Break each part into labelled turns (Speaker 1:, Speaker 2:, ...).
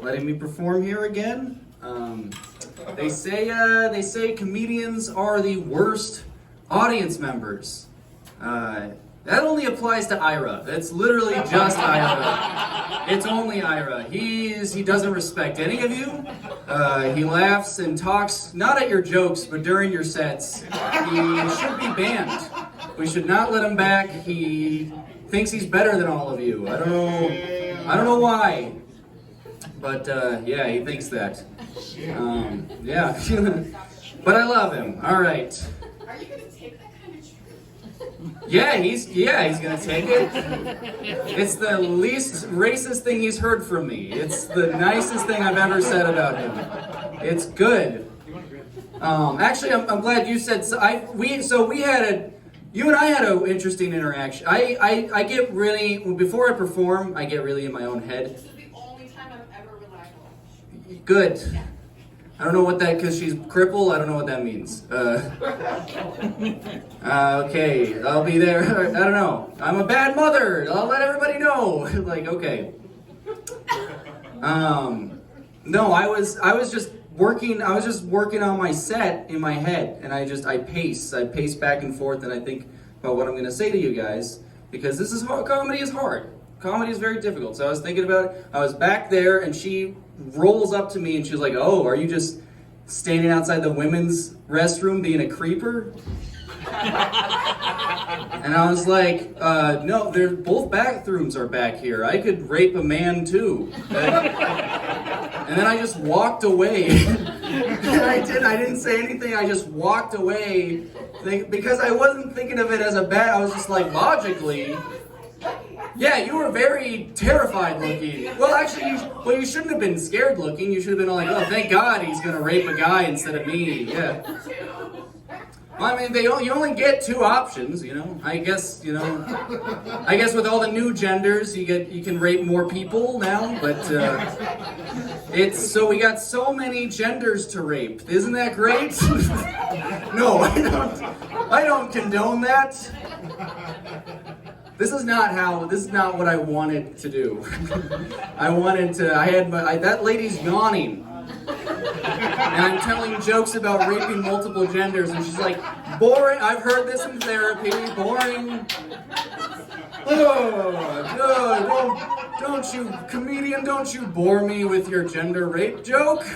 Speaker 1: letting me perform here again. They say comedians are the worst audience members. That only applies to Ira. It's literally just Ira. It's only Ira. He doesn't respect any of you. He laughs and talks, not at your jokes, but during your sets. He should be banned. We should not let him back. He thinks he's better than all of you. I don't know why. But yeah, he thinks that. Yeah. But I love him. All right.
Speaker 2: Are you gonna take that kind of truth?
Speaker 1: Yeah, he's gonna take it. It's the least racist thing he's heard from me. It's the nicest thing I've ever said about him. It's good. Actually, I'm glad you said so. You and I had an interesting interaction. I get really, before I perform, I get really in my own head.
Speaker 2: This is the only time I've ever relied on.
Speaker 1: Good.
Speaker 2: Yeah.
Speaker 1: I don't know what that, because she's crippled, I don't know what that means. Okay, I'll be there. I don't know. I'm a bad mother. I'll let everybody know. Like, okay. No, I was just working on my set in my head, and I pace back and forth, and I think about what I'm going to say to you guys, because this is hard. Comedy is hard. Comedy is very difficult. So I was thinking about it. I was back there, and she rolls up to me, and she's like, "Oh, are you just standing outside the women's restroom being a creeper?" And I was like, "No, both bathrooms are back here. I could rape a man too." And then I just walked away. I didn't say anything. I just walked away because I wasn't thinking of it as a bad. I was just like, logically. Yeah, you were very terrified looking. Well, actually, you shouldn't have been scared looking. You should have been like, oh, thank God he's gonna rape a guy instead of me. Yeah. Well, I mean, you only get two options, you know. I guess with all the new genders, you can rape more people now. But we got so many genders to rape. Isn't that great? No, I don't condone that. This is not what I wanted to do. That lady's yawning. And I'm telling jokes about raping multiple genders, and she's like, boring, I've heard this in therapy, boring. Oh, don't you, comedian, don't you bore me with your gender rape joke?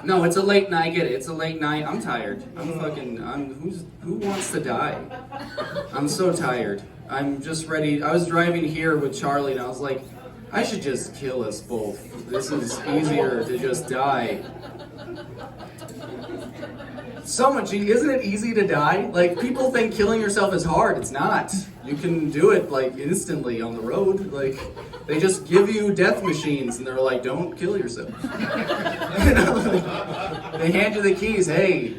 Speaker 1: No, it's a late night, I get it, it's a late night, I'm tired. Who wants to die? I'm so tired. I'm just ready. I was driving here with Charlie, and I was like, I should just kill us both. This is easier to just die. So much, isn't it easy to die? Like, people think killing yourself is hard. It's not. You can do it, like, instantly on the road. Like, they just give you death machines, and they're like, don't kill yourself. They hand you the keys. Hey,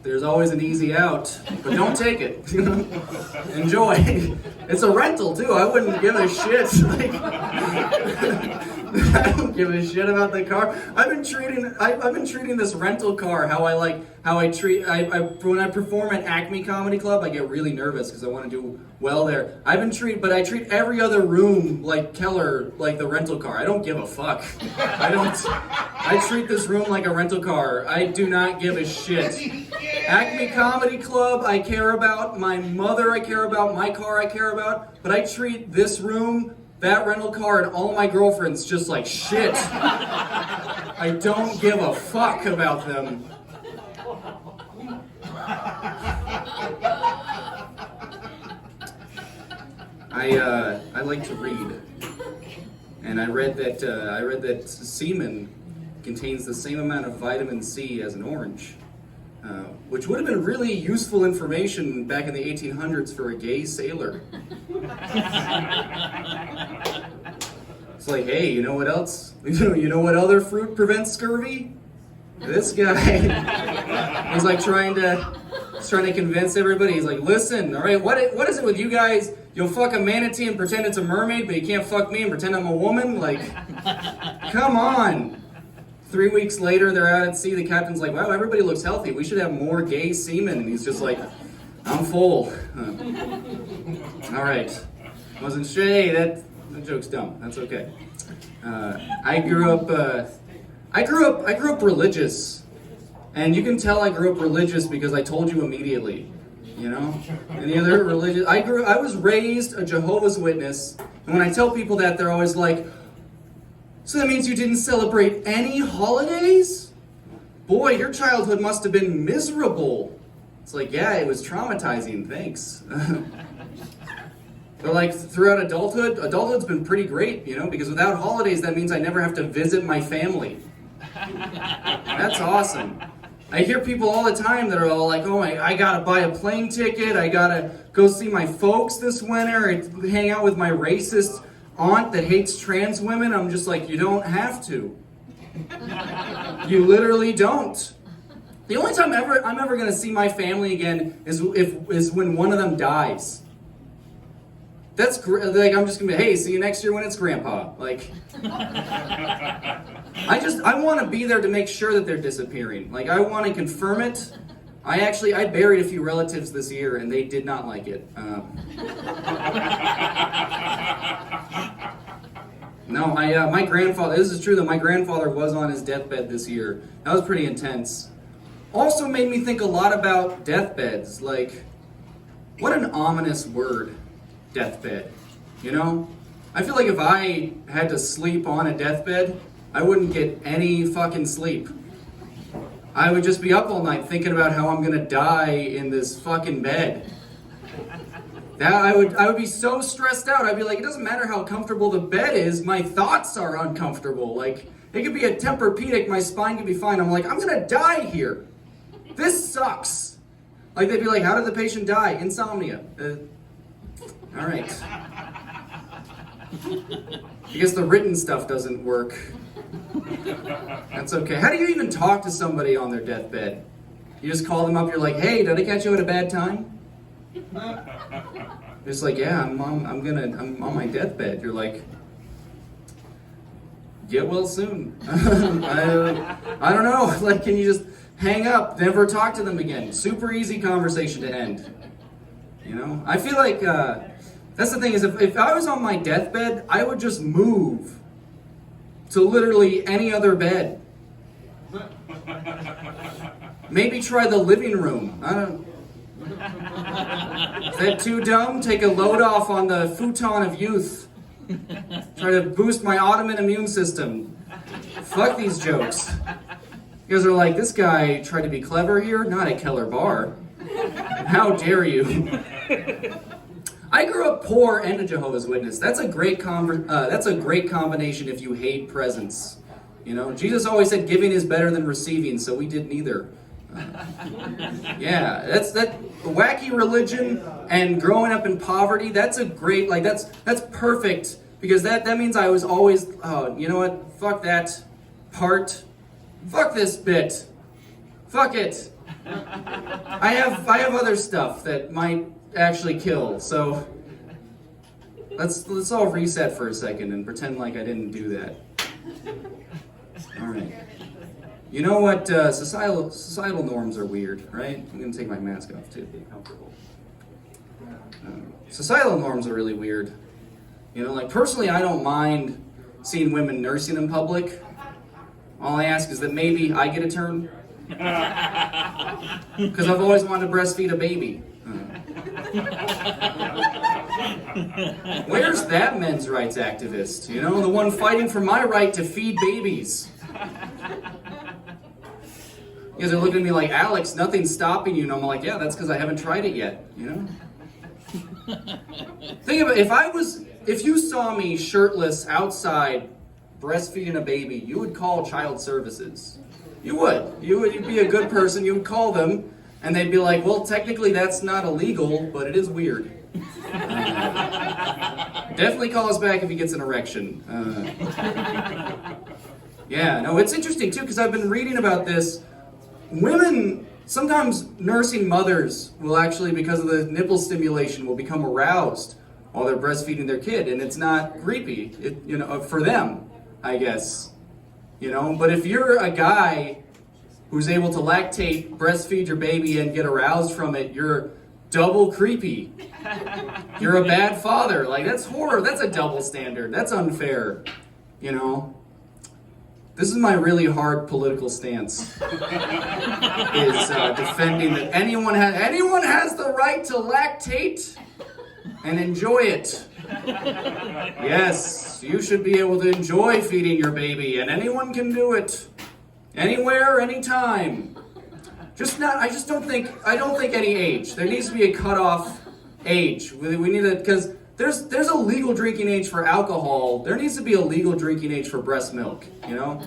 Speaker 1: there's always an easy out, but don't take it. Enjoy. It's a rental too. I wouldn't give a shit. Like, I don't give a shit about the car. I've been treating this rental car when I perform at Acme Comedy Club. I get really nervous because I want to do well there. I treat every other room like Keller, like the rental car. I don't give a fuck. I treat this room like a rental car. I do not give a shit. Acme Comedy Club, I care about. My mother, I care about. My car, I care about. But I treat this room, that rental car, and all my girlfriends just like shit. I don't give a fuck about them. I like to read, and I read that semen contains the same amount of vitamin C as an orange, which would have been really useful information back in the 1800s for a gay sailor. It's like, hey, you know what else? You know what other fruit prevents scurvy? This guy. He's like trying to convince everybody. He's like, listen, all right, what is it with you guys? You'll fuck a manatee and pretend it's a mermaid, but you can't fuck me and pretend I'm a woman? Like, come on. 3 weeks later, they're out at sea. The captain's like, wow, everybody looks healthy. We should have more gay seamen. And he's just like, I'm full. All right. Wasn't sure. Hey, That joke's dumb. That's okay. I grew up religious, and you can tell I grew up religious because I told you immediately. You know, any other religious? I was raised a Jehovah's Witness, and when I tell people that, they're always like, "So that means you didn't celebrate any holidays? Boy, your childhood must have been miserable." It's like, yeah, it was traumatizing. Thanks. But like throughout adulthood's been pretty great, you know, because without holidays, that means I never have to visit my family. That's awesome. I hear people all the time that are all like, "Oh, I gotta buy a plane ticket. I gotta go see my folks this winter and hang out with my racist aunt that hates trans women." I'm just like, you don't have to. You literally don't. The only time I'm ever gonna see my family again is when one of them dies. That's like, I'm just gonna be, "Hey, see you next year when it's Grandpa." Like, I want to be there to make sure that they're disappearing. Like, I want to confirm it. I buried a few relatives this year, and they did not like it. No, my grandfather. This is true that my grandfather was on his deathbed this year. That was pretty intense. Also made me think a lot about deathbeds. Like, what an ominous word. Deathbed, you know? I feel like if I had to sleep on a deathbed, I wouldn't get any fucking sleep. I would just be up all night thinking about how I'm gonna die in this fucking bed. I would be so stressed out. I'd be like, it doesn't matter how comfortable the bed is, my thoughts are uncomfortable. Like, it could be a Tempur-Pedic, my spine could be fine. I'm like, I'm gonna die here. This sucks. Like, they'd be like, how did the patient die? Insomnia. All right. I guess the written stuff doesn't work. That's okay. How do you even talk to somebody on their deathbed? You just call them up, you're like, "Hey, did I catch you at a bad time?" It's like, "Yeah, I'm on my deathbed." You're like, "Get well soon." I don't know. Like, can you just hang up, never talk to them again? Super easy conversation to end. You know? I feel like that's the thing is, if I was on my deathbed, I would just move to literally any other bed. Maybe try the living room. I don't. Is that too dumb? Take a load off on the futon of youth. Try to boost my Ottoman immune system. Fuck these jokes. You guys are like, this guy tried to be clever here? Not at Keller Bar. How dare you? I grew up poor and a Jehovah's Witness. That's a great combination if you hate presents. You know, Jesus always said giving is better than receiving, so we did neither. Yeah, that's wacky religion and growing up in poverty. That's a great, like, that's perfect, because that means I was always, oh, you know what? Fuck that part. Fuck this bit. Fuck it. I have other stuff that might actually kill, so let's all reset for a second and pretend like I didn't do that. All right. You know what? Societal norms are weird, right? I'm gonna take my mask off too, be comfortable. Societal norms are really weird. You know, like, personally, I don't mind seeing women nursing in public. All I ask is that maybe I get a turn. Because I've always wanted to breastfeed a baby. Where's that men's rights activist? You know, the one fighting for my right to feed babies. You guys are looking at me like, "Alex, nothing's stopping you." And I'm like, yeah, that's because I haven't tried it yet, you know? Think about it, if you saw me shirtless outside breastfeeding a baby, you would call child services. You would. You'd be a good person, you would call them, and they'd be like, well, technically that's not illegal, but it is weird. Definitely call us back if he gets an erection. Yeah, no, it's interesting too, because I've been reading about this. Women, sometimes nursing mothers will actually, because of the nipple stimulation, will become aroused while they're breastfeeding their kid, and it's not creepy, you know, for them, I guess. You know, but if you're a guy who's able to lactate, breastfeed your baby, and get aroused from it, you're double creepy. You're a bad father. Like, that's horror. That's a double standard. That's unfair. You know? This is my really hard political stance. Is defending that anyone has the right to lactate and enjoy it. Yes, you should be able to enjoy feeding your baby, and anyone can do it. Anywhere, anytime. I don't think any age. There needs to be a cutoff age. We need to, because there's a legal drinking age for alcohol. There needs to be a legal drinking age for breast milk, you know?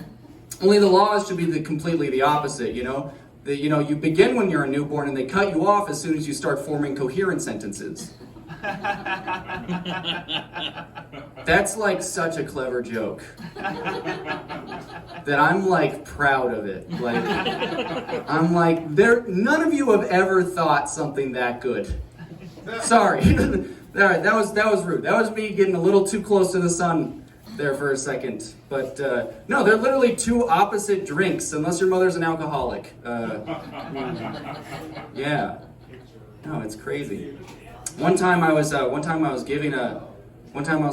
Speaker 1: Only the laws should be completely the opposite, you know? You begin when you're a newborn and they cut you off as soon as you start forming coherent sentences. That's like such a clever joke that I'm like proud of it. Like, I'm like, none of you have ever thought something that good. Sorry. Alright, that was rude. That was me getting a little too close to the sun there for a second. But no, they're literally two opposite drinks unless your mother's an alcoholic. Yeah. No, it's crazy. One time I was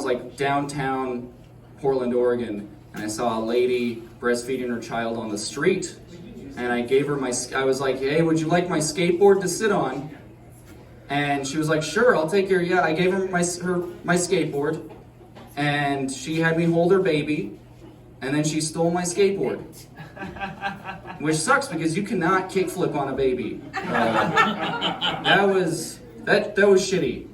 Speaker 1: like downtown Portland, Oregon, and I saw a lady breastfeeding her child on the street, and I gave her I was like, hey, would you like my skateboard to sit on? And she was like, sure, I'll take care. Yeah, I gave her my skateboard, and she had me hold her baby, and then she stole my skateboard. Which sucks because you cannot kickflip on a baby. That was shitty.